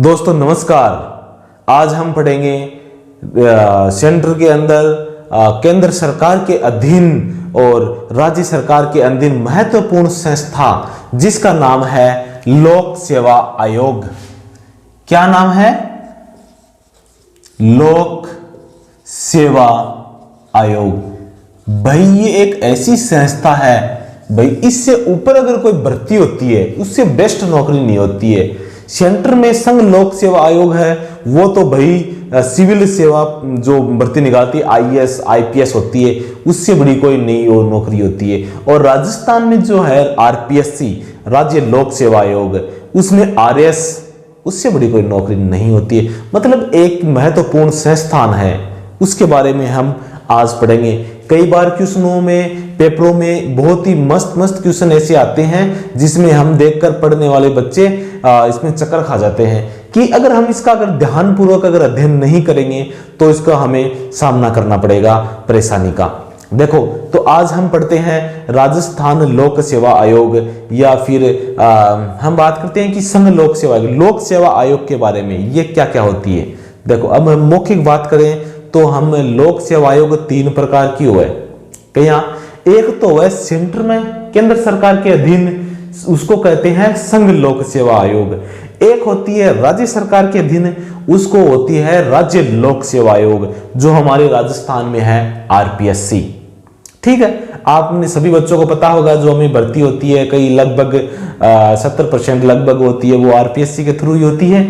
दोस्तों नमस्कार। आज हम पढ़ेंगे सेंटर के अंदर केंद्र सरकार के अधीन और राज्य सरकार के अधीन महत्वपूर्ण संस्था जिसका नाम है लोक सेवा आयोग। क्या नाम है? लोक सेवा आयोग। भाई ये एक ऐसी संस्था है, भाई इससे ऊपर अगर कोई भर्ती होती है उससे बेस्ट नौकरी नहीं होती है। सेंटर में संघ लोक सेवा आयोग है, वो तो भाई सिविल सेवा जो भर्ती निकालती है आईएएस आईपीएस होती है, उससे बड़ी कोई नई और नौकरी होती है। और राजस्थान में जो है आरपीएससी राज्य लोक सेवा आयोग, उसमें आरएस, उससे बड़ी कोई नौकरी नहीं होती है। मतलब एक महत्वपूर्ण संस्थान है, उसके बारे में हम आज पढ़ेंगे। कई बार क्वेश्चनों में पेपरों में बहुत ही मस्त मस्त क्वेश्चन ऐसे आते हैं जिसमें हम देखकर पढ़ने वाले बच्चे इसमें चक्कर खा जाते हैं कि अगर हम इसका अगर ध्यानपूर्वक अगर अध्ययन नहीं करेंगे तो इसका हमें सामना करना पड़ेगा परेशानी का। देखो तो आज हम पढ़ते हैं राजस्थान लोक सेवा आयोग, या फिर हम बात करते हैं कि संघ लोक सेवा आयोग। लोक सेवा आयोग के बारे में ये क्या क्या होती है। देखो अब हम मौखिक बात करें तो हम लोक सेवा आयोग 3 प्रकार की हुए। यहाँ एक तो है सेंटर में केंद्र सरकार के अधीन, उसको कहते हैं संघ लोक सेवा आयोग। एक होती है राज्य सरकार के अधीन, उसको होती है राज्य लोक सेवा आयोग, जो हमारे राजस्थान में है आरपीएससी। ठीक है, आपने सभी बच्चों को पता होगा जो हमें भर्ती होती है, कई लगभग 70% लगभग होती है वो आरपीएससी के थ्रू ही होती है।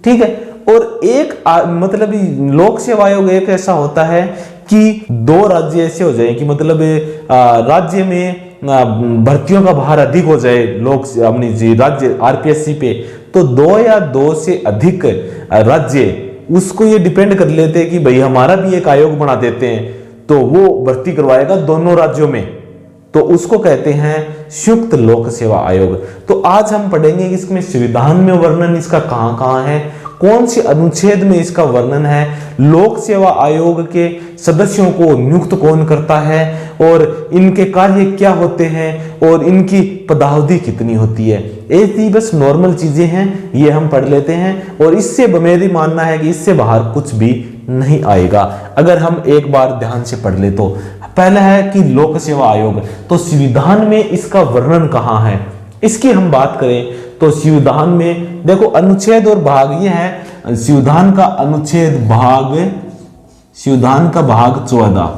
ठीक है, और एक मतलब लोक सेवा आयोग एक ऐसा होता है कि 2 राज्य ऐसे हो जाए कि मतलब राज्य में भर्तियों का भार अधिक हो जाए लोक अपनी जी राज्य आरपीएससी पे, तो 2 या 2 से अधिक राज्य उसको ये डिपेंड कर लेते हैं कि भाई हमारा भी एक आयोग बना देते हैं, तो वो भर्ती करवाएगा दोनों राज्यों में, तो उसको कहते हैं संयुक्त लोक सेवा आयोग। तो आज हम पढ़ेंगे इसमें संविधान में वर्णन इसका कहां कहां है, कौन से अनुच्छेद में इसका वर्णन है, लोक सेवा आयोग के सदस्यों को नियुक्त कौन करता है, और इनके कार्य क्या होते हैं, और इनकी पदावधि कितनी होती है। ऐसी बस नॉर्मल चीजें हैं, ये हम पढ़ लेते हैं। और इससे मेरी मानना है कि इससे बाहर कुछ भी नहीं आएगा अगर हम एक बार ध्यान से पढ़ ले तो। पहला है कि लोक सेवा आयोग, तो संविधान में इसका वर्णन कहां है, इसकी हम बात करें तो संविधान में देखो अनुच्छेद और भाग ये है। संविधान का अनुच्छेद संविधान का भाग 14।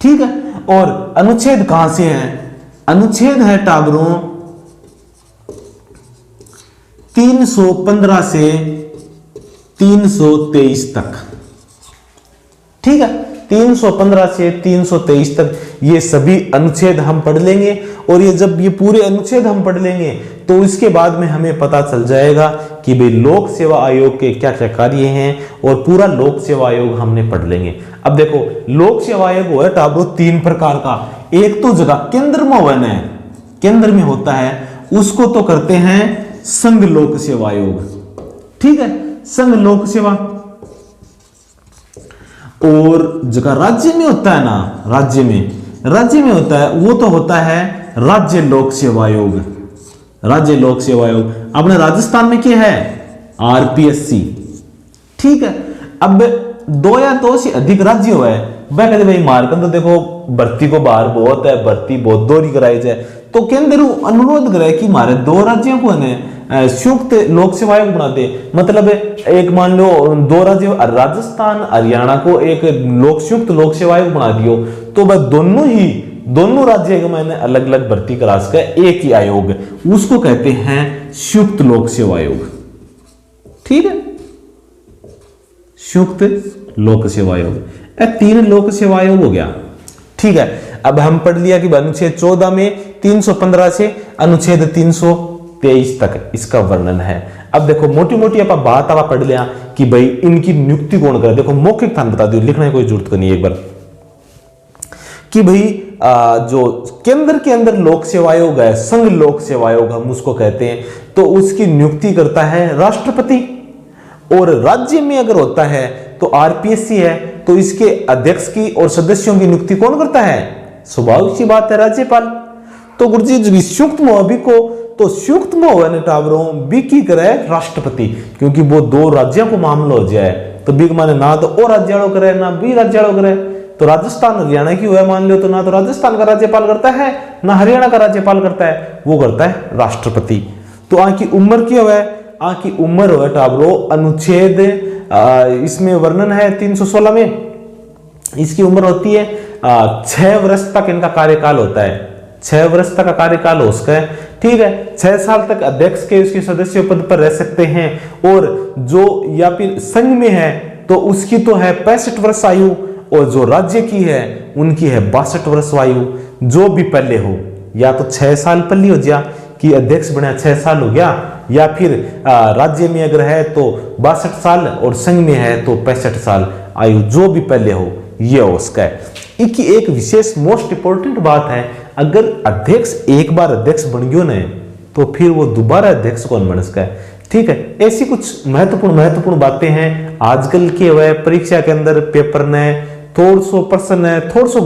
ठीक है, और अनुच्छेद कहां से है? अनुच्छेद है टाबरों 315 से 323 तक। ठीक है, 315 से 323 तक ये सभी अनुच्छेद हम पढ़ लेंगे। और ये जब ये पूरे अनुच्छेद हम पढ़ लेंगे तो इसके बाद में हमें पता चल जाएगा कि भाई लोक सेवा आयोग के क्या क्या कार्य हैं, और पूरा लोक सेवा आयोग हमने पढ़ लेंगे। अब देखो लोक सेवा आयोग है टाबरो 3 प्रकार का। एक तो जगह केंद्र में वन है, केंद्र में होता है, उसको तो करते हैं संघ लोक सेवा आयोग। ठीक है, संघ लोक सेवा। और जगह राज्य में होता है ना, राज्य में होता है वो तो होता है राज्य लोक सेवा आयोग। राज्य लोक सेवा आयोग अपने राजस्थान में क्या है? आरपीएससी। ठीक है, अब 2 या 2 से अधिक राज्य हुआ है, वह कहते भाई मारकन तो देखो भर्ती को बाहर बहुत है, भर्ती बहुत दूरी कराई जाए, तो केंद्र अनुरोध करे कि हमारे 2 राज्यों को संयुक्त लोक सेवा आयोग बना दे। मतलब एक मान लो 2 राज्य राजस्थान हरियाणा को एक संयुक्त लोक सेवा आयोग बना दियो, तो वह दोनों राज्य के मैंने अलग अलग भर्ती करा सके एक ही आयोग, उसको कहते हैं संयुक्त लोक सेवा आयोग। ठीक है, संयुक्त लोक सेवा आयोग। 3 लोक सेवा आयोग हो गया। ठीक है, अब हम पढ़ लिया कि अनुच्छेद 14 में 315 से अनुच्छेद 323 तक इसका वर्णन है। अब देखो मोटी मोटी आप बात पढ़ लिया कि भाई इनकी नियुक्ति कौन करे। देखो मौखिक स्थान बता दियो, लिखने की कोई जरूरत नहीं एक बार, कि भाई जो केंद्र के अंदर लोक सेवा आयोग है, संघ लोक सेवा आयोग हम उसको कहते हैं, तो उसकी नियुक्ति करता है राष्ट्रपति। और राज्य में अगर होता है तो आरपीएससी है, तो इसके अध्यक्ष की और सदस्यों की नियुक्ति कौन करता है? स्वाभाविक सी बात है राज्यपाल। तो गुरुजी संयुक्त मुआवजे को तो संयुक्त में होवे ने टाबरों बी की करे राष्ट्रपति, क्योंकि वो दो राज्यों को मामला हो जाए तो बिग माने ना तो ओ राज्यालो करे ना बी राज्यालो करे। तो राजस्थान हरियाणा की हुआ मान लो तो ना तो राजस्थान का राज्यपाल करता है ना हरियाणा का राज्यपाल करता है, वो करता है राष्ट्रपति। तो आ की उम्र की हुआ आ की उम्र हुआ टाबरो अनुच्छेद इसमें वर्णन है 316 में, इसकी उम्र होती है 6 वर्ष तक इनका कार्यकाल होता है, 6 वर्ष तक का कार्यकाल हो उसका है, ठीक है। 6 साल तक अध्यक्ष के उसके सदस्य पद पर रह सकते हैं, और जो या फिर संघ में है तो उसकी तो है 65 वर्ष आयु, और जो राज्य की है उनकी है 62 वर्ष आयु। जो भी पहले हो, या तो 6 साल पहले हो गया कि अध्यक्ष बना 6 साल हो गया, या फिर राज्य में अगर है तो 62 साल और संघ में है तो 65 साल आयु, जो भी पहले हो ये उसका है। एक विशेष मोस्ट इंपोर्टेंट बात है, अगर अध्यक्ष एक बार अध्यक्ष बन गयो ना तो फिर वो दोबारा अध्यक्ष कौन बन सकता है, ठीक है। ऐसी कुछ महत्वपूर्ण बातें हैं आजकल के वह परीक्षा के अंदर पेपर ने थोड़ा सो प्रश्न है थोड़ा सो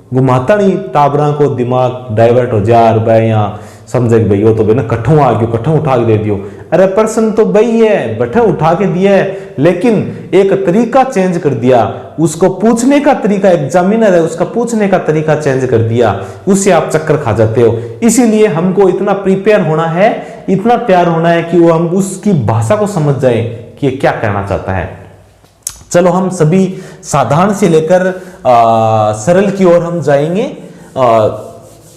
घुमाता नहीं, टाबरा को दिमाग डाइवर्ट हो जा रहा है, यहाँ समझे भाई वो तो भाई ना कट्ठों आ गयो, कट्ठों उठा के दे दियो, अरे प्रश्न तो भाई है बठे उठा के दिया है, लेकिन एक तरीका चेंज कर दिया, उसको पूछने का तरीका, एग्जामिनर है उसका पूछने का तरीका चेंज कर दिया, उससे आप चक्कर खा जाते हो। इसीलिए हमको इतना प्रिपेयर होना है, इतना तैयार होना है कि वो हम उसकी भाषा को समझ जाए कि क्या कहना चाहता है। चलो हम सभी साधारण से लेकर सरल की ओर हम जाएंगे,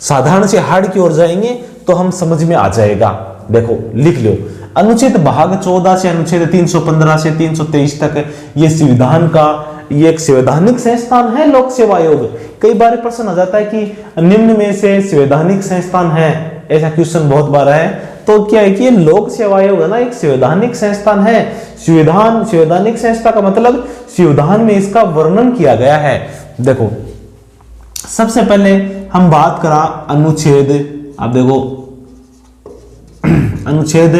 साधारण से हार्ड की ओर जाएंगे तो हम समझ में आ जाएगा। देखो लिख लो, अनुच्छेद भाग 14 से अनुच्छेद 315 से 323 तक ये संविधान का ये एक संवैधानिक संस्थान है लोक सेवा आयोग। कई बार प्रश्न आ जाता है कि निम्न में से संवैधानिक संस्थान है, ऐसा क्वेश्चन बहुत बार है, तो क्या है कि ये लोक सेवा आयोग है ना एक संवैधानिक संस्थान है। संवैधानिक संस्था का मतलब संविधान में इसका वर्णन किया गया है। देखो सबसे पहले हम बात करा अनुच्छेद, आप देखो अनुच्छेद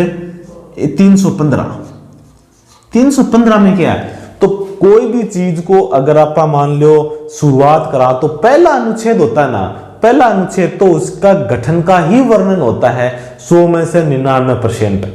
315 में क्या है, तो कोई भी चीज को अगर आप मान लो शुरुआत करा तो पहला अनुच्छेद होता है ना, पहला अनुच्छेद तो उसका गठन का ही वर्णन होता है 100 में से 99%,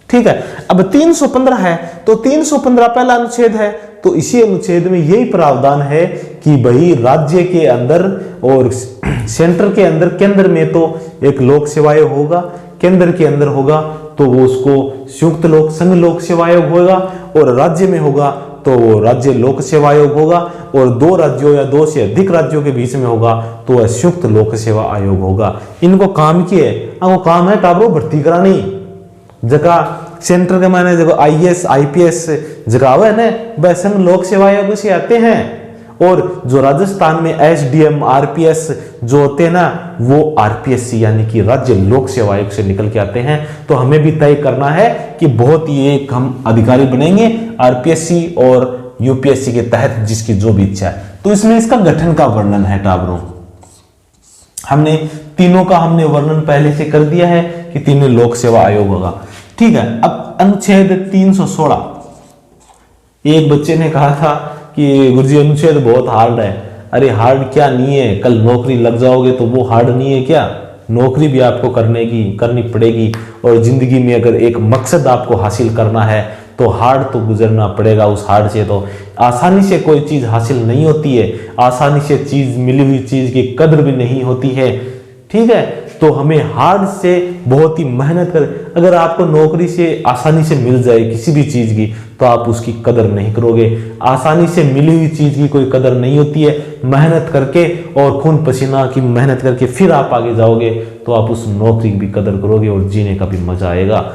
ठीक है। अब 315 है तो 315 पहला अनुच्छेद है, तो इसी अनुच्छेद में यही प्रावधान है कि भाई राज्य के अंदर और सेंटर के अंदर, केंद्र में तो एक लोक सेवा आयोग होगा, केंद्र के अंदर होगा तो वो उसको संयुक्त लोक संघ लोक सेवा आयोग होगा, और राज्य में होगा तो वो राज्य लोक सेवा आयोग होगा, और 2 राज्यों या 2 से अधिक राज्यों के बीच में होगा तो वह संयुक्त लोक सेवा आयोग होगा। इनको काम किए वो काम है टाबरो भर्ती करानी, जगह सेंटर के माने जगह IAS IPS जगह है ना वह संघ लोक सेवा आयोग से आते हैं, और जो राजस्थान में SDM RPS जो होते हैं ना वो RPSC यानी कि राज्य लोक सेवा आयोग से निकल के आते हैं। तो हमें भी तय करना है कि बहुत ही एक हम अधिकारी बनेंगे RPSC और UPSC के तहत जिसकी जो भी इच्छा है। तो इसमें इसका गठन का वर्णन है टाबरों, हमने तीनों का हमने वर्णन पहले से कर दिया है कि तीनों लोक सेवा आयोग होगा, ठीक है। अब अनुच्छेद 316, एक बच्चे ने कहा था कि गुरुजी अनुच्छेद बहुत हार्ड है, अरे हार्ड क्या नहीं है, कल नौकरी लग जाओगे तो वो हार्ड नहीं है क्या, नौकरी भी आपको करनी पड़ेगी, और जिंदगी में अगर एक मकसद आपको हासिल करना है तो हार्ड तो गुजरना पड़ेगा, उस हार्ड से तो आसानी से कोई चीज हासिल नहीं होती है, आसानी से चीज मिली हुई चीज की कदर भी नहीं होती है, ठीक है। तो हमें हार्ड से बहुत ही मेहनत कर, अगर आपको नौकरी से आसानी से मिल जाए किसी भी चीज की तो आप उसकी कदर नहीं करोगे, आसानी से मिली हुई चीज की कोई कदर नहीं होती है, मेहनत करके और खून पसीना की मेहनत करके फिर आप आगे जाओगे तो आप उस नौकरी की भी कदर करोगे और जीने का भी मजा आएगा,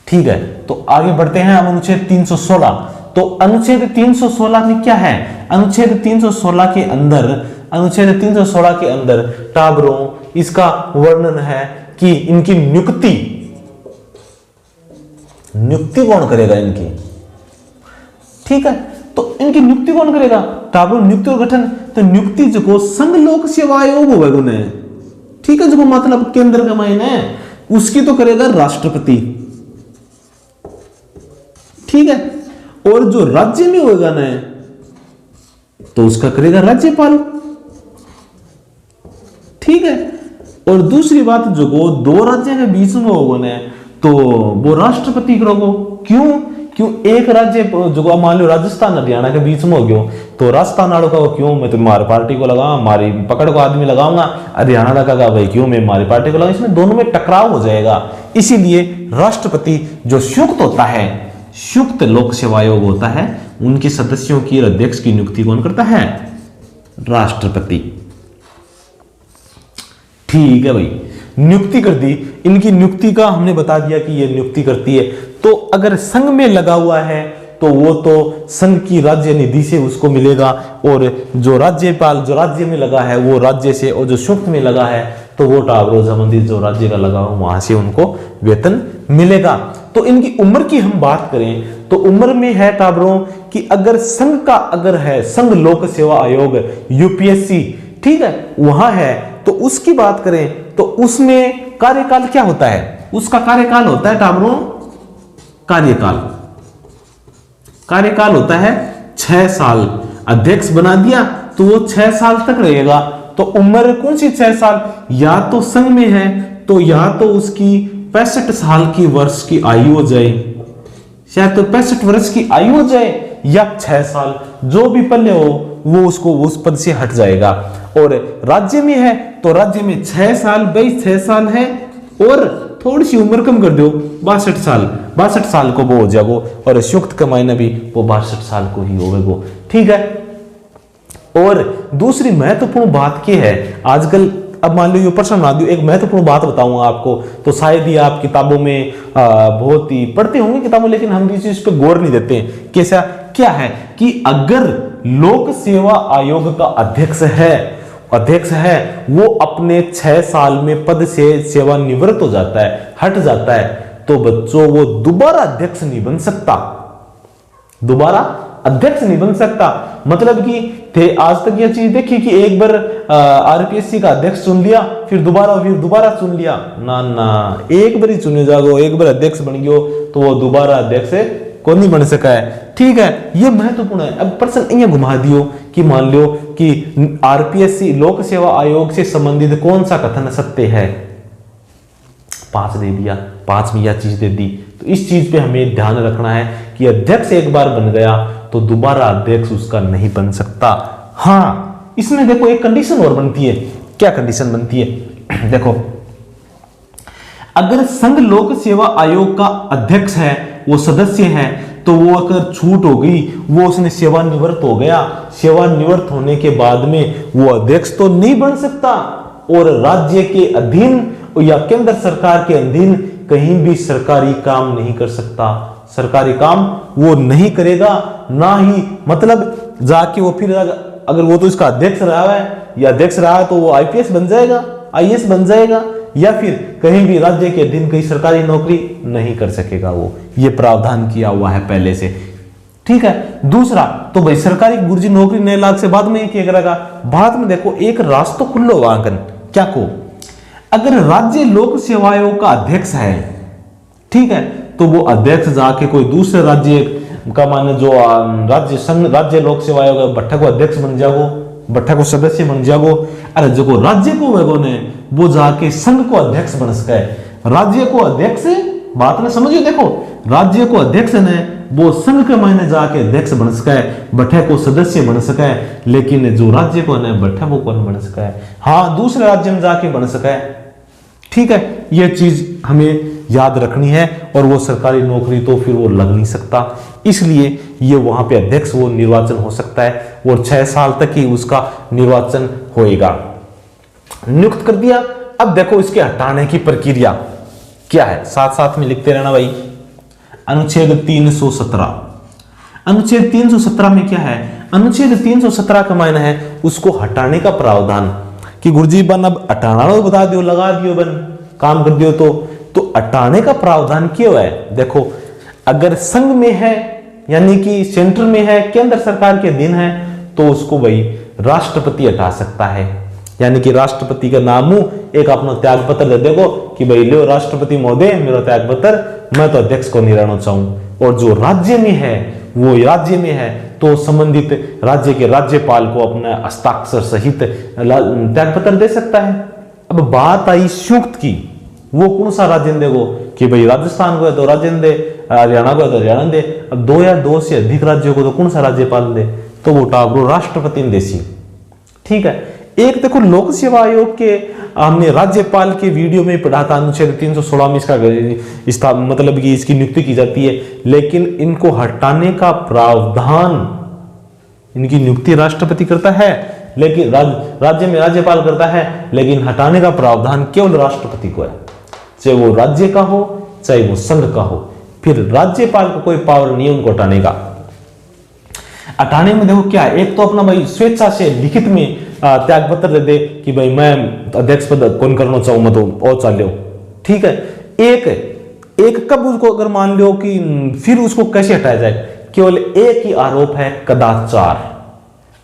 ठीक है। तो आगे बढ़ते हैं हम अनुच्छेद 316। तो अनुच्छेद 316 में क्या है, अनुच्छेद 316 के अंदर टाबरों इसका वर्णन है कि इनकी नियुक्ति कौन करेगा इनकी, ठीक है। तो इनकी नियुक्ति कौन करेगा टाबरों, नियुक्ति और गठन, तो नियुक्ति जो संघ लोक सेवा आयोग होगा, ठीक है, जो मतलब केंद्र का मायने है उसकी तो करेगा राष्ट्रपति, ठीक है। और जो राज्य में होगा ना तो उसका करेगा राज्यपाल, ठीक है। और दूसरी बात जो दो राज्य के बीच में होगो ने तो वो राष्ट्रपति करोगो। क्यों एक राज्य जो मान लो राजस्थान हरियाणा के बीच में हो गयो तो राजस्थान वालों का क्यों मैं तुम्हारी पार्टी को लगाऊं, हमारी पकड़ को आदमी लगाऊंगा, हरियाणा का भाई क्यों मैं हमारी पार्टी को लगाऊं, इसमें दोनों में टकराव हो जाएगा। इसीलिए राष्ट्रपति जो संयुक्त होता है, संयुक्त लोक सेवा आयोग होता है, उनके सदस्यों की अध्यक्ष की नियुक्ति कौन करता है? राष्ट्रपति। ठीक है भाई, नियुक्ति कर दी। इनकी नियुक्ति का हमने बता दिया कि ये नियुक्ति करती है। तो अगर संघ में लगा हुआ है तो वो तो संघ की राज्य निधि से उसको मिलेगा, और जो राज्यपाल जो राज्य में लगा है वो राज्य से, और जो संयुक्त में लगा है तो वो टावरों संबंधित जो राज्य का लगा हो वहां से उनको वेतन मिलेगा। तो इनकी उम्र की हम बात करें तो उम्र में है टावरों कि अगर संघ का अगर है संघ लोक सेवा आयोग यूपीएससी, ठीक है, वहां है तो उसकी बात करें तो उसमें कार्यकाल क्या होता है? उसका कार्यकाल होता है टावरों, कार्यकाल होता है 6 साल। अध्यक्ष बना दिया तो वो 6 साल तक रहेगा। तो उम्र कौन सी 6 साल? या तो संघ में है तो या तो उसकी 65 साल की वर्ष की आयु हो जाए, शायद तो 65 वर्ष की आयु हो जाए, या 6 साल जो भी पल्ले हो वो उसको उस पद से हट जाएगा। और राज्य में है तो राज्य में 6 साल, भाई 6 साल है और थोड़ी सी उम्र कम कर दो 62 साल को वो हो जाएगो, और संयुक्त का मायना भी वो 62 साल को ही होगा। ठीक है। और दूसरी महत्वपूर्ण बात क्या है आजकल, अब मान लो ये प्रश्न बना दियो, एक महत्वपूर्ण बात बताऊंगा आपको, तो शायद ही आप किताबों में बहुत ही पढ़ते होंगे किताबों, लेकिन हम इस चीज पे गौर नहीं देते। कैसा क्या है कि अगर लोक सेवा आयोग का अध्यक्ष है वो अपने 6 साल में पद से सेवानिवृत्त हो जाता है, हट जाता है, तो बच्चों वो दोबारा अध्यक्ष नहीं बन सकता। मतलब कि थे आज तक ये चीज देखी कि एक बार आरपीएससी का अध्यक्ष चुन लिया, फिर दोबारा चुन लिया ना, एक बार ही चुने जागो, एक बार अध्यक्ष बन गयो तो वो दोबारा अध्यक्ष कौन नहीं बन सका है। ठीक है, ये महत्वपूर्ण है। अब प्रश्न ये घुमा दियो कि मान लो कि आरपीएससी लोक सेवा आयोग से संबंधित कौन सा कथन सत्य है, 5 दे दिया, 5वीं यह चीज दे दी। तो इस चीज पे हमें ध्यान रखना है कि अध्यक्ष एक बार बन गया तो दोबारा अध्यक्ष उसका नहीं बन सकता। हाँ, इसमें देखो एक कंडीशन और बनती है। क्या कंडीशन बनती है? देखो, अगर संघ लोक सेवा आयोग का अध्यक्ष है, वो सदस्य है, तो वो अगर छूट हो गई, वो उसने सेवानिवृत्त हो गया, सेवानिवृत्त होने के बाद में वो अध्यक्ष तो नहीं बन सकता, और राज्य के अधीन या केंद्र सरकार के अधीन कहीं भी सरकारी काम नहीं कर सकता। सरकारी काम वो नहीं करेगा, ना ही मतलब जाके वो फिर अगर वो तो इसका अध्यक्ष रहा है या अध्यक्ष रहा है तो वो आईपीएस बन जाएगा, आईएएस बन जाएगा, या फिर कहीं भी राज्य के अधीन कहीं सरकारी नौकरी नहीं कर सकेगा वो। ये प्रावधान किया हुआ है पहले से। ठीक है। दूसरा तो भाई सरकारी गुरुजी नौकरी 9 लाख से बाद में ही किया करेगा। बाद में देखो एक रास्ता खुल्लो वांकन क्या को, अगर राज्य लोक सेवा आयोग का अध्यक्ष है, ठीक है, तो वो अध्यक्ष जाके कोई दूसरे राज्य का माने जो राज्य लोक सेवा आयोग भट्टा को अध्यक्ष बन जाओ, भट्टा को सदस्य बन जाओ। अरे जो राज्य को वेगो ने वो जाके संघ को अध्यक्ष बन सके। राज्य को अध्यक्ष, बात में समझियो, देखो राज्य को अध्यक्ष ने वो संघ के मायने जाके अध्यक्ष बन सके, भट्टे को सदस्य बन सके, लेकिन जो राज्य को ने भट्टा वो कौन बन सके? हाँ, दूसरे राज्य में जाके बन सके। ठीक है, ये चीज हमें याद रखनी है। और वो सरकारी नौकरी तो फिर वो लग नहीं सकता, इसलिए ये वहां पे अध्यक्ष वो निर्वाचन हो सकता है और 6 साल तक ही उसका निर्वाचन होएगा। नियुक्त कर दिया। अब देखो इसके हटाने की प्रक्रिया क्या है, साथ साथ में लिखते रहना भाई। अनुच्छेद 317, अनुच्छेद 317 में क्या है? अनुच्छेद 317 का मायना है उसको हटाने का प्रावधान कि गुरुजी बन अब हटाना हो बता दियो, लगा दियो, बन काम कर दियो, तो हटाने का प्रावधान क्यों है? देखो अगर संघ में है यानी कि सेंटर में है, केंद्र सरकार के अधीन है, तो उसको भाई राष्ट्रपति हटा सकता है। यानी कि राष्ट्रपति का नाम एक अपना त्याग पत्र दे देगो कि भाई लो राष्ट्रपति महोदय मेरा त्याग पत्र, मैं तो अध्यक्ष को नहीं रहना चाहूं। और जो राज्य में है वो राज्य में है तो संबंधित राज्य के राज्यपाल को अपना हस्ताक्षर सहित त्याग पत्र दे सकता है। अब बात आई संयुक्त की, वो कौन सा राज्य देखो कि भाई राजस्थान को है तो राज्य दे, हरियाणा को है तो हरियाणा दे। अब 2 या 2 से अधिक राज्यों को तो कौन सा राज्यपाल दे, तो वो टाबरो राष्ट्रपति ने देसी। ठीक है। एक देखो लोक सेवा आयोग के हमने राज्यपाल के वीडियो में पढ़ा था, अनुच्छेद 316 में इसका मतलब कि इसकी नियुक्ति की जाती है, लेकिन इनको हटाने का प्रावधान, इनकी नियुक्ति राष्ट्रपति करता है, लेकिन राज्य में राज्यपाल करता है, लेकिन हटाने का प्रावधान केवल राष्ट्रपति को है, चाहे वो राज्य का हो चाहे वो संघ का हो। फिर राज्यपाल को कोई पावर नहीं है उनको हटाने का। हटाने में देखो क्या, एक तो अपना भाई स्वेच्छा से लिखित में त्याग पत्र दे दे कि भाई मैं अध्यक्ष पद कौन करना चाहूं मैं तो और चाल लो। ठीक है। एक कब उसको अगर मान लो कि फिर उसको कैसे हटाया जाए, केवल एक ही आरोप है, कदाचार।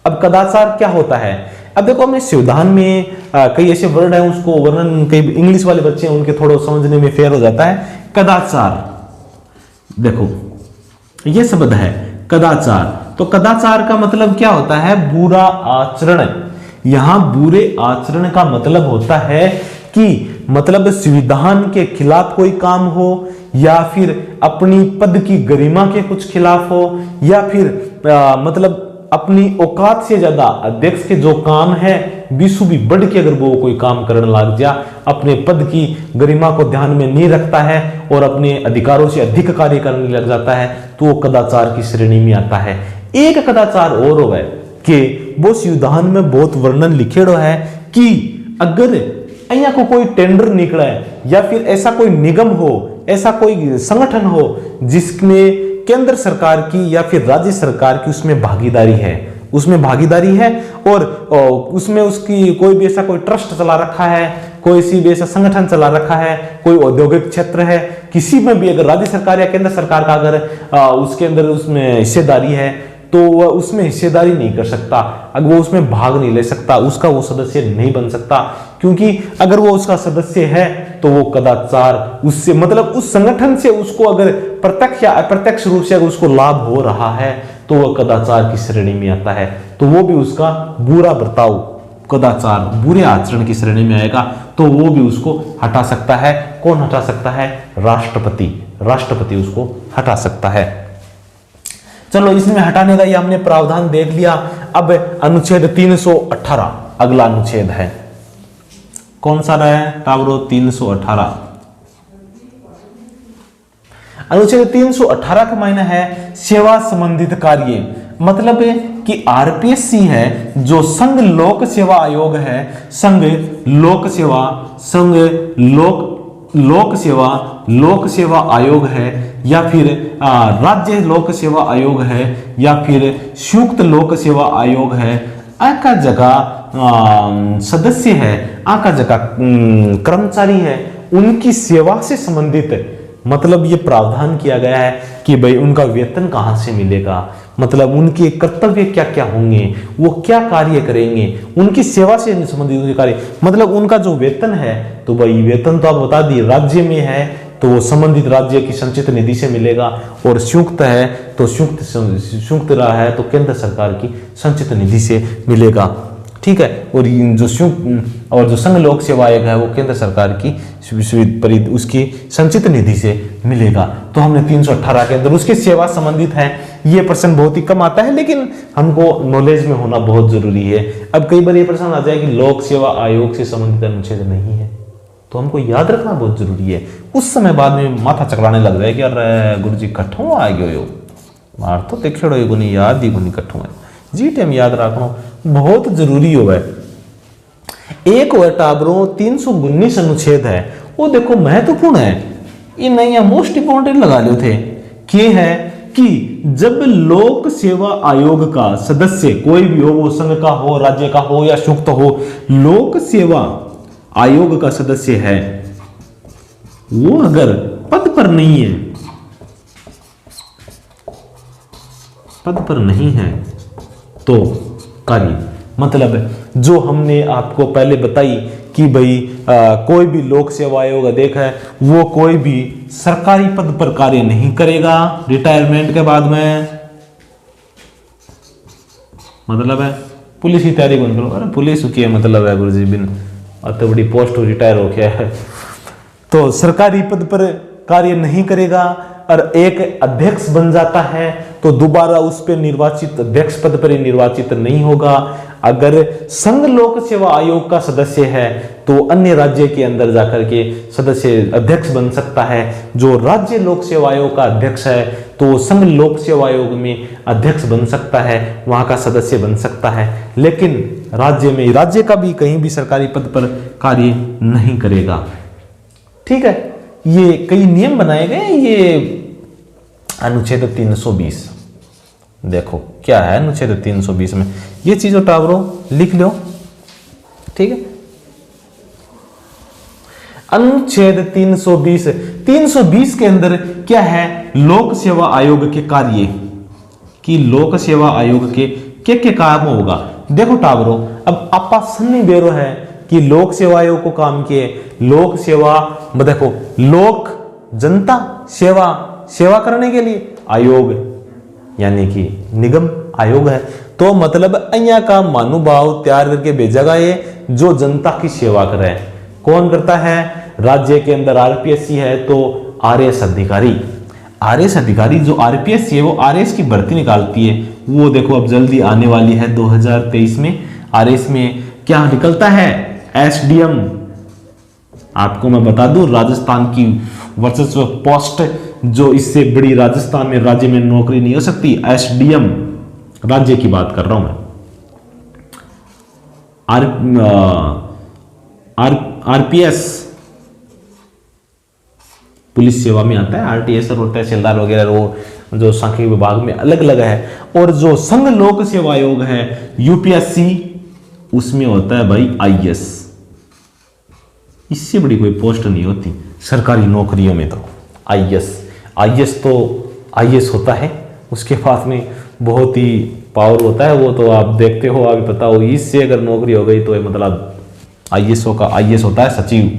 अब कदाचार क्या होता है, अब देखो हमने संविधान में कई ऐसे वर्ड है, उसको वर्णन कई इंग्लिश वाले बच्चे हैं उनके थोड़ा समझने में फेर हो जाता है। कदाचार देखो ये शब्द है कदाचार, तो कदाचार का मतलब क्या होता है, बुरा आचरण। यहां बुरे आचरण का मतलब होता है कि मतलब संविधान के खिलाफ कोई काम हो, या फिर अपनी पद की गरिमा के कुछ खिलाफ हो, या फिर मतलब अपनी औकात से ज्यादा अध्यक्ष के जो काम है बीसू भी बढ़ के अगर वो कोई काम करने लग जा, अपने पद की गरिमा को ध्यान में नहीं रखता है और अपने अधिकारों से अधिक कार्य करने लग जाता है, तो वो कदाचार की श्रेणी में आता है। एक कदाचार और हो है कि वो संविधान में बहुत वर्णन लिखेड़ो है कि अगर અહીંયા को कोई टेंडर निकला है या फिर ऐसा कोई निगम हो, ऐसा कोई संगठन हो जिसमें केंद्र सरकार की या फिर राज्य सरकार की उसमें भागीदारी है और उसमें उसकी कोई भी ऐसा कोई ट्रस्ट चला रखा है, कोई सी भी ऐसा संगठन चला रखा है, कोई औद्योगिक क्षेत्र है, किसी में भी अगर राज्य सरकार या केंद्र सरकार का अगर उसके अंदर उसमें हिस्सेदारी है तो वह उसमें हिस्सेदारी नहीं कर सकता, अगर वो उसमें भाग नहीं ले सकता, उसका वो सदस्य नहीं बन सकता, क्योंकि अगर वो उसका सदस्य है तो वो कदाचार उससे मतलब उस संगठन से उसको अगर प्रत्यक्ष या अप्रत्यक्ष रूप से अगर उसको लाभ हो रहा है तो वह कदाचार की श्रेणी में आता है, तो वो भी उसका बुरा बर्ताव, कदाचार बुरे आचरण की श्रेणी में आएगा, तो वो भी उसको हटा सकता है। कौन हटा सकता है, राष्ट्रपति उसको हटा सकता है। चलो इसमें हटाने का ये हमने प्रावधान देख लिया। अब अनुच्छेद 318 अगला अनुच्छेद है, कौन सा रहा है टावरो, 318। अनुच्छेद 318 का मायना है सेवा संबंधित कार्य, मतलब कि आरपीएससी है जो संघ लोक सेवा आयोग है, संघ लोक सेवा आयोग है, या फिर राज्य लोक सेवा आयोग है, या फिर संयुक्त लोक सेवा आयोग है, आका जगह सदस्य है, आका जगह कर्मचारी है, उनकी सेवा से संबंधित मतलब ये प्रावधान किया गया है कि भाई उनका वेतन कहां से मिलेगा, मतलब उनके कर्तव्य क्या क्या होंगे, वो क्या कार्य करेंगे, उनकी सेवा से संबंधित उनके कार्य, मतलब उनका जो वेतन है, तो भाई वेतन तो आप बता दिए राज्य में है तो वो संबंधित राज्य की संचित निधि से मिलेगा, और संयुक्त है तो संयुक्त रहा है तो केंद्र सरकार की संचित निधि से मिलेगा। ठीक है। और जो संघ लोक सेवा आयोग है वो केंद्र सरकार की उसकी संचित निधि से मिलेगा। तो हमने 318 के अंदर उसकी सेवा संबंधित है। ये प्रश्न बहुत ही कम आता है लेकिन हमको नॉलेज में होना बहुत जरूरी है। अब कई बार ये प्रश्न आ जाए कि लोक सेवा आयोग से संबंधित अनुच्छेद नहीं है, तो हमको याद रखना बहुत जरूरी है। उस समय बाद में माथा चकराने लग जाए कि यार गुरु जी कट्ठों आ गयो मार तो देखेड़ो ये गुनी याद ही गुनी कट्ठों है जी, टाइम याद रखना बहुत जरूरी हो है। एक और टाबरों 319 अनुच्छेद है, वो देखो महत्वपूर्ण है, ये नहीं है मोस्ट इंपोर्टेंट लगा लो थे कि है कि जब लोक सेवा आयोग का सदस्य कोई भी हो, वो संघ का हो, राज्य का हो या संयुक्त हो, लोक सेवा आयोग का सदस्य है, वो अगर पद पर नहीं है तो कार्य, मतलब जो हमने आपको पहले बताई कि भाई कोई भी लोक सेवा आयोग अध्यक्ष है वो कोई भी सरकारी पद पर कार्य नहीं करेगा रिटायरमेंट के बाद में, मतलब है पुलिस की तैयारी कौन करो, अरे पुलिस की मतलब है गुरुजी बिन तो बड़ी पोस्ट रिटायर हो गया है, तो सरकारी पद पर कार्य नहीं करेगा और एक अध्यक्ष बन जाता है तो दोबारा उस पर निर्वाचित अध्यक्ष पद पर ही निर्वाचित नहीं होगा। अगर संघ लोक सेवा आयोग का सदस्य है तो अन्य राज्य के अंदर जाकर के सदस्य अध्यक्ष बन सकता है। जो राज्य लोक सेवा आयोग का अध्यक्ष है तो संघ लोक सेवा आयोग में अध्यक्ष बन सकता है, वहां का सदस्य बन सकता है, लेकिन राज्य में राज्य का भी कहीं भी सरकारी पद पर कार्य नहीं करेगा। ठीक है, ये कई नियम बनाए गए। ये अनुच्छेद 320 देखो क्या है अनुच्छेद 320 में, ये चीज टावरो लिख लो। ठीक है, अनुच्छेद 320 के अंदर क्या है, लोक सेवा आयोग के कार्य कि लोक सेवा आयोग के काम होगा। देखो टावरो, अब आपा सन्नी बेरो है कि लोक सेवा आयोग को काम किए, लोक सेवा देखो, लोक जनता सेवा करने के लिए आयोग यानी कि निगम आयोग है, तो मतलब અહીંયા का महानुभाव तैयार करके भेजा गया है जो जनता की सेवा करे। कौन करता है, राज्य के अंदर आरपीएससी है तो आरएस अधिकारी जो आरपीएससी है वो आरएस की भर्ती निकालती है। वो देखो अब जल्दी आने वाली है 2023 में आरएस में क्या निकलता है, एसडीएम। आपको मैं बता दूं राजस्थान की वर्चस्व पोस्ट जो इससे बड़ी राजस्थान में राज्य में नौकरी नहीं हो सकती, एसडीएम राज्य की बात कर रहा हूं मैं। आरपीएस पुलिस सेवा में आता है, आरटीएस और तहसीलदार वगैरह वो जो सांख्यिकी विभाग में अलग अलग है। और जो संघ लोक सेवा आयोग है यूपीएससी, उसमें होता है भाई आईएएस। इससे बड़ी कोई पोस्ट नहीं होती सरकारी नौकरियों में, तो आईएएस होता है, उसके पास में बहुत ही पावर होता है। वो तो आप देखते हो, अभी पता हो, इससे अगर नौकरी हो गई तो मतलब आईएएस होता है सचिव।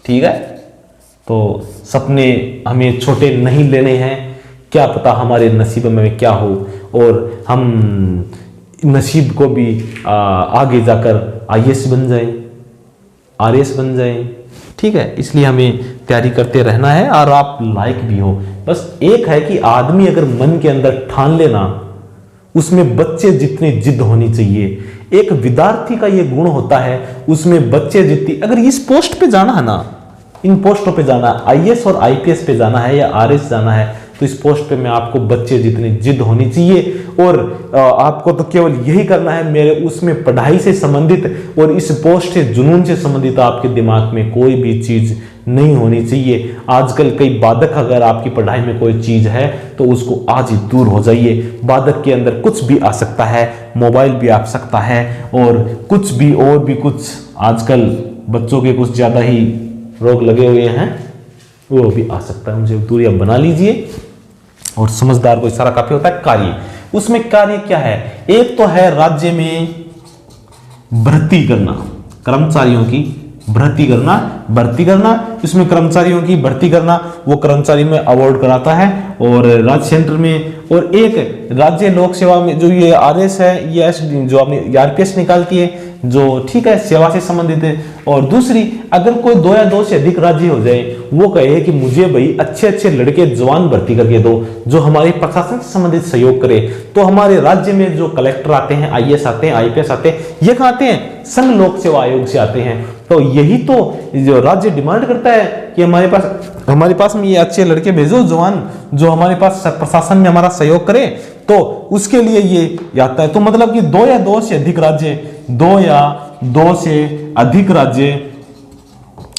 ठीक है, तो सपने हमें छोटे नहीं लेने हैं, क्या पता हमारे नसीब में क्या हो और हम नसीब को भी आगे जाकर आईएएस बन जाएं, आरएस बन जाएं। ठीक है, इसलिए हमें तैयारी करते रहना है और आप लायक भी हो। बस एक है कि आदमी अगर मन के अंदर ठान लेना, उसमें बच्चे जितनी जिद होनी चाहिए। एक विद्यार्थी का ये गुण होता है, उसमें बच्चे जितनी, अगर इस पोस्ट पे जाना है ना, इन पोस्टों पे जाना है, आईएएस और आईपीएस पे जाना है या आरएस जाना है, तो इस पोस्ट पे में आपको बच्चे जितनी जिद होनी चाहिए। और आपको तो केवल यही करना है, मेरे उसमें पढ़ाई से संबंधित और इस पोस्ट से जुनून से संबंधित आपके दिमाग में कोई भी चीज नहीं होनी चाहिए। आजकल कई बाधक अगर आपकी पढ़ाई में कोई चीज है तो उसको आज ही दूर हो जाइए। बाधक के अंदर कुछ भी आ सकता है, मोबाइल भी आ सकता है और कुछ भी और भी कुछ, आजकल बच्चों के कुछ ज्यादा ही रोग लगे हुए हैं, वो भी आ सकता है। मुझे दूरी अब बना लीजिए। और समझदार को इशारा काफी होता है। कार्य, उसमें कार्य क्या है, एक तो है राज्य में भर्ती करना, कर्मचारियों की भर्ती करना, इसमें कर्मचारियों की भर्ती करना, वो कर्मचारी में अवार्ड कराता है और राज्य सेंटर में। और एक राज्य लोक सेवा में जो ये आरएस है, ये जो आपने आरपीएस निकालती है, जो ठीक है सेवा से संबंधित है। और दूसरी, अगर कोई 2 या 2 से अधिक राज्य हो जाए, वो कहे कि मुझे भाई अच्छे लड़के जवान भर्ती करके दो जो हमारे प्रशासन से संबंधित सहयोग करे, तो हमारे राज्य में जो कलेक्टर आते हैं, आईएएस आते हैं, आईपीएस आते हैं, ये कहाँ आते हैं, संघ लोक सेवा आयोग से आते हैं। तो यही तो जो राज्य डिमांड करता है कि हमारे पास में ये अच्छे लड़के भेजो जवान, जो हमारे पास प्रशासन में हमारा सहयोग करे, तो उसके लिए ये आता है। तो मतलब कि 2 या 2 से अधिक राज्य, 2 या 2 से अधिक राज्य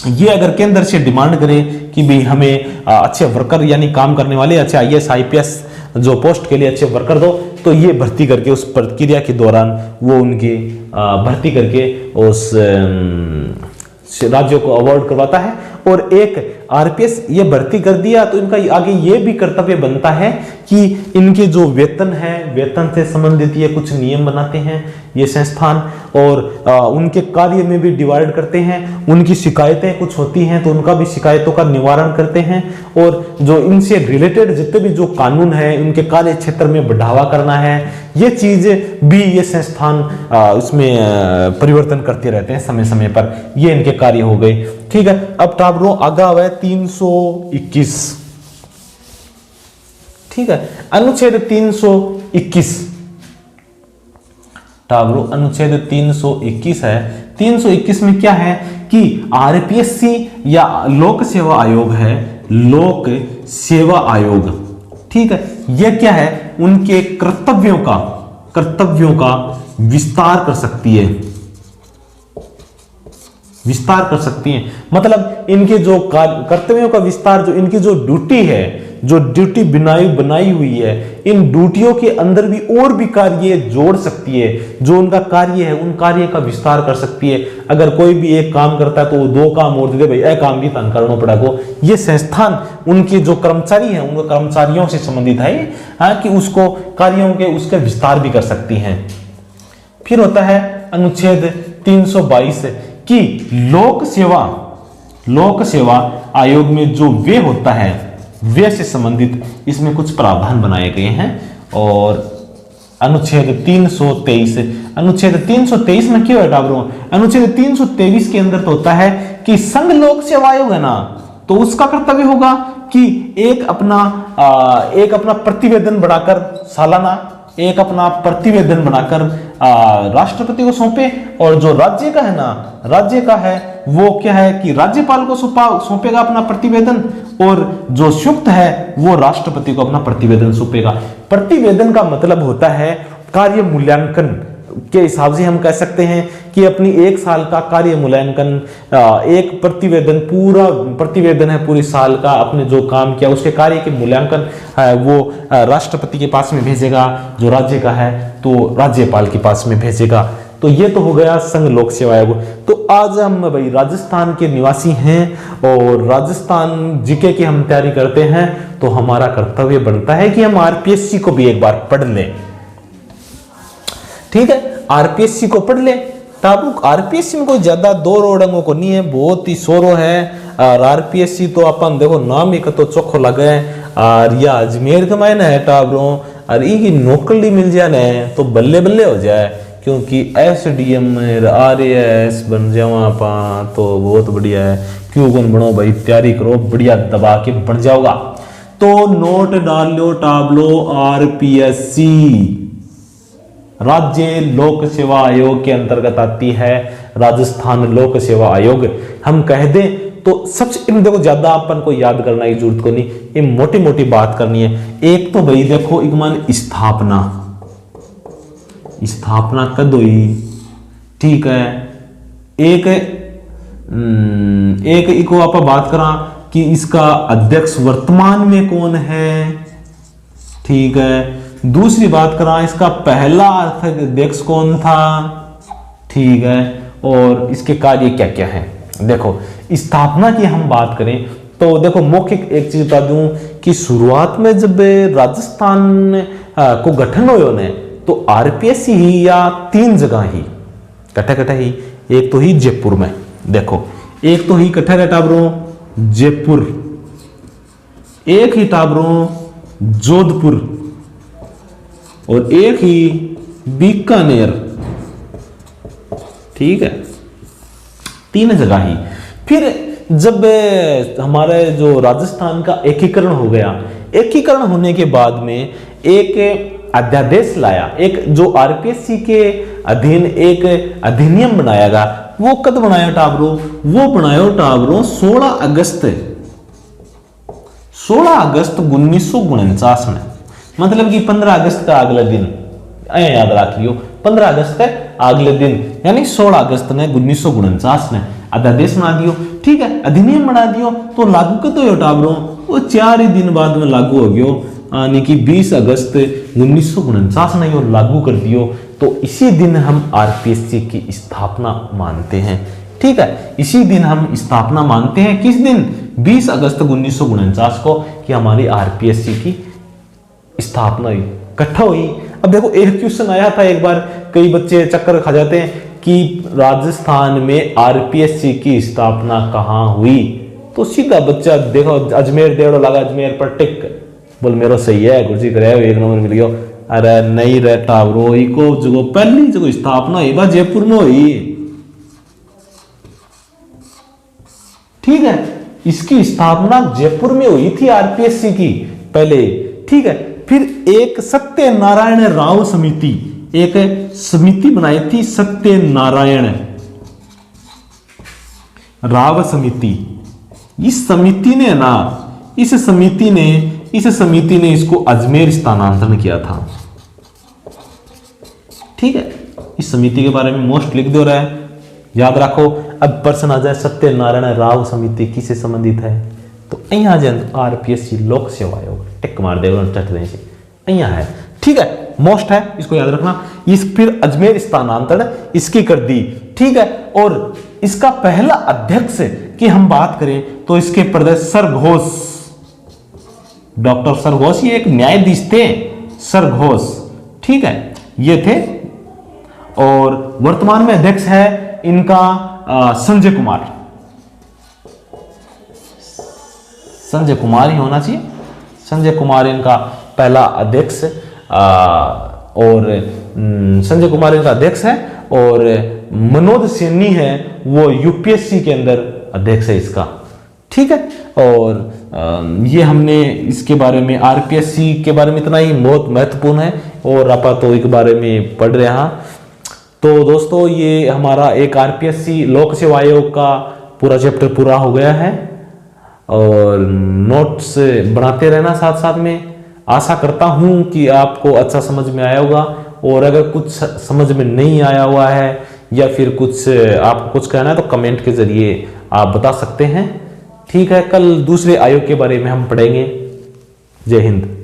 ये अगर केंद्र से डिमांड करें कि भाई हमें अच्छे वर्कर यानी काम करने वाले अच्छे आईएएस आईपीएस जो पोस्ट के लिए अच्छे वर्कर दो, तो ये भर्ती करके उस प्रक्रिया के दौरान वो उनकी भर्ती करके उस राज्यों को अवार्ड करवाता है। और एक आरपीएस ये भर्ती कर दिया तो इनका आगे ये भी कर्तव्य बनता है कि इनके जो वेतन है, वेतन से संबंधित ये कुछ नियम बनाते हैं ये संस्थान, और उनके कार्य में भी डिवाइड करते हैं। उनकी शिकायतें कुछ होती हैं तो उनका भी शिकायतों का निवारण करते हैं, और जो इनसे रिलेटेड जितने भी जो कानून है उनके कार्य क्षेत्र में बढ़ावा करना है, ये चीज भी ये संस्थान उसमें परिवर्तन करते रहते हैं समय समय पर। ये इनके कार्य हो गए। ठीक है, अब टाबरो आगा है 321। ठीक है, अनुच्छेद 321 टाबरो अनुच्छेद 321 है। 321 में क्या है कि आरपीएससी या लोक सेवा आयोग है, लोक सेवा आयोग, ठीक है, यह क्या है, उनके कर्तव्यों का विस्तार कर सकती है, विस्तार कर सकती है। मतलब इनके जो कर्तव्यों का विस्तार, जो इनकी जो ड्यूटी है, जो ड्यूटी बनाई हुई है, इन ड्यूटियों के अंदर भी और भी कार्य जोड़ सकती है। जो उनका कार्य है उन कार्य का विस्तार कर सकती है। अगर कोई भी एक काम करता है तो वो 2 काम और दे दे, भाई यह काम भी तंग करना पड़ेगा। ये संस्थान उनके जो कर्मचारी हैं उनके कर्मचारियों से संबंधित है कि उसको कार्यों के उसके विस्तार भी कर सकती हैं। फिर होता है अनुच्छेद 322 कि लोक सेवा आयोग में जो व्यय होता है, व्यय से संबंधित इसमें कुछ प्रावधान बनाए गए हैं। और अनुच्छेद 323 में क्या है, अनुच्छेद 323 के अंदर तो होता है कि संघ लोक सेवा आयोग है ना, तो उसका कर्तव्य होगा कि एक अपना प्रतिवेदन बढ़ाकर सालाना एक अपना प्रतिवेदन बनाकर राष्ट्रपति को सौंपे, और जो राज्य का है ना, राज्य का है वो क्या है कि राज्यपाल को सौंपेगा अपना प्रतिवेदन, और जो संयुक्त है वो राष्ट्रपति को अपना प्रतिवेदन सौंपेगा। प्रतिवेदन का मतलब होता है कार्य मूल्यांकन के हिसाब से हम कह सकते हैं कि अपनी 1 साल का कार्य मूल्यांकन, एक प्रतिवेदन, पूरा प्रतिवेदन है पूरे साल का, अपने जो काम किया उसके कार्य के मूल्यांकन वो राष्ट्रपति के पास में भेजेगा, जो राज्य का है तो राज्यपाल के पास में भेजेगा। तो ये तो हो गया संघ लोक सेवा आयोग। तो आज हम भाई राजस्थान के निवासी हैं और राजस्थान जीके की हम तैयारी करते हैं, तो हमारा कर्तव्य बनता है कि हम आरपीएससी को भी एक बार पढ़ लें। ठीक है, आरपीएससी को पढ़ ले। तब आरपीएससी में कोई ज्यादा दो रोडंगों को नहीं है, बहुत ही सोरो है। और आरपीएससी तो अपन देखो नाम ही तो चोखो लगे, और या अजमेर के मायने है टाबरों, और ई नौकरी मिल जाए ना तो बल्ले बल्ले हो जाए, क्योंकि एसडीएम आरएएस बन जाओ पा तो बहुत बढ़िया है। क्यों कौन बनो भाई, तैयारी करो, बढ़िया दबा के बन जाओगा। तो नोट डाल लो टाबलो, आरपीएससी राज्य लोक सेवा आयोग के अंतर्गत आती है, राजस्थान लोक सेवा आयोग हम कह दें तो सबसे देखो ज्यादा अपन को याद करना की जरूरत को नहीं, ये मोटी मोटी बात करनी है। एक तो भाई देखो इकमान स्थापना कद हुई, ठीक है। एक इको आप बात करा कि इसका अध्यक्ष वर्तमान में कौन है, ठीक है। दूसरी बात करा इसका पहला अध्यक्ष कौन था, ठीक है, और इसके कार्य क्या क्या है। देखो स्थापना की हम बात करें तो देखो मौखिक एक चीज बता दूं कि शुरुआत में जब राजस्थान को गठन हो ने तो आरपीएससी ही या 3 जगह ही कट्ठा ही, एक तो ही जयपुर में, देखो एक तो ही कट्ठा है टाबरों जयपुर, एक ही टाबरों जोधपुर, और एक ही बीकानेर, ठीक है, 3 जगह ही। फिर जब हमारे जो राजस्थान का एकीकरण हो गया, एकीकरण होने के बाद में एक अध्यादेश लाया, एक जो आरपीएससी के अधीन एक अधिनियम बनाया गया। वो कब बनाया टाबरो, वो बनाया टाबरो 16 अगस्त 1949 में, मतलब कि 15 अगस्त का अगले दिन, याद रख लियो 15 अगस्त का अगले दिन, यानी 16 अगस्त ने 1949 ने अध्यादेश बना दियो, ठीक है, अधिनियम बना दियो। तो लागू कब हो टाबरों, वो 4 ही दिन बाद में लागू हो गयो, यानी कि 20 अगस्त 1949 ने लागू कर दियो। तो इसी दिन हम आरपीएससी की स्थापना मानते हैं, ठीक। ठीक है, इसी दिन हम स्थापना मानते हैं, किस दिन, 20 अगस्त 1949 को, कि हमारी आरपीएससी की स्थापना हुई, इकट्ठा हुई। अब देखो एक क्वेश्चन आया था एक बार, कई बच्चे चक्कर खा जाते हैं कि राजस्थान में आरपीएससी की स्थापना कहाँ हुई, तो सीधा बच्चा देखो अजमेर देवड़ा लगा, अजमेर पर टिक, बोल मेरा सही है गुरुजी करे 1 नंबर मिल गया। अरे नहीं रे टावरो, इको जो पहली जो स्थापना हुई बा जयपुर में हुई, ठीक है, इसकी स्थापना जयपुर में हुई थी आरपीएससी की पहले, ठीक है। फिर एक सत्यनारायण राव समिति, एक समिति बनाई थी सत्यनारायण राव समिति। इस समिति ने ना, इस समिति ने इसको अजमेर स्थानांतरण किया था, ठीक है। इस समिति के बारे में मोस्ट लिख दो रहा है, याद रखो। अब प्रश्न आ जाए सत्यनारायण राव समिति किससे संबंधित है, तो અહીંયા જ आरपीएससी लोक सेवा आयोग टिक मार देगा चट देने से, અહીંયા है, ठीक है, मोस्ट है, इसको याद रखना। इस फिर अजमेर स्थानांतरण इसकी कर दी, ठीक है। और इसका पहला अध्यक्ष की हम बात करें तो इसके प्रदेश sir Ghosh, doctor sir Ghosh, ये एक न्यायाधीश थे सर घोष, ठीक है, ये थे। और वर्तमान में अध्यक्ष है इनका संजय कुमार, संजय कुमार ही होना चाहिए, संजय कुमार इनका पहला अध्यक्ष, और संजय कुमार इनका अध्यक्ष है। और मनोज सैनी है वो यूपीएससी के अंदर अध्यक्ष है इसका, ठीक है। और ये हमने इसके बारे में, आरपीएससी के बारे में इतना ही, बहुत महत्वपूर्ण है, और आप तो इसके बारे में पढ़ रहे हैं। तो दोस्तों ये हमारा एक आरपीएससी लोक सेवा आयोग का पूरा चैप्टर पूरा हो गया है, और नोट्स बनाते रहना साथ साथ में। आशा करता हूं कि आपको अच्छा समझ में आया होगा, और अगर कुछ समझ में नहीं आया हुआ है या फिर कुछ आपको कुछ कहना है तो कमेंट के जरिए आप बता सकते हैं, ठीक है। कल दूसरे आयोग के बारे में हम पढ़ेंगे। जय हिंद।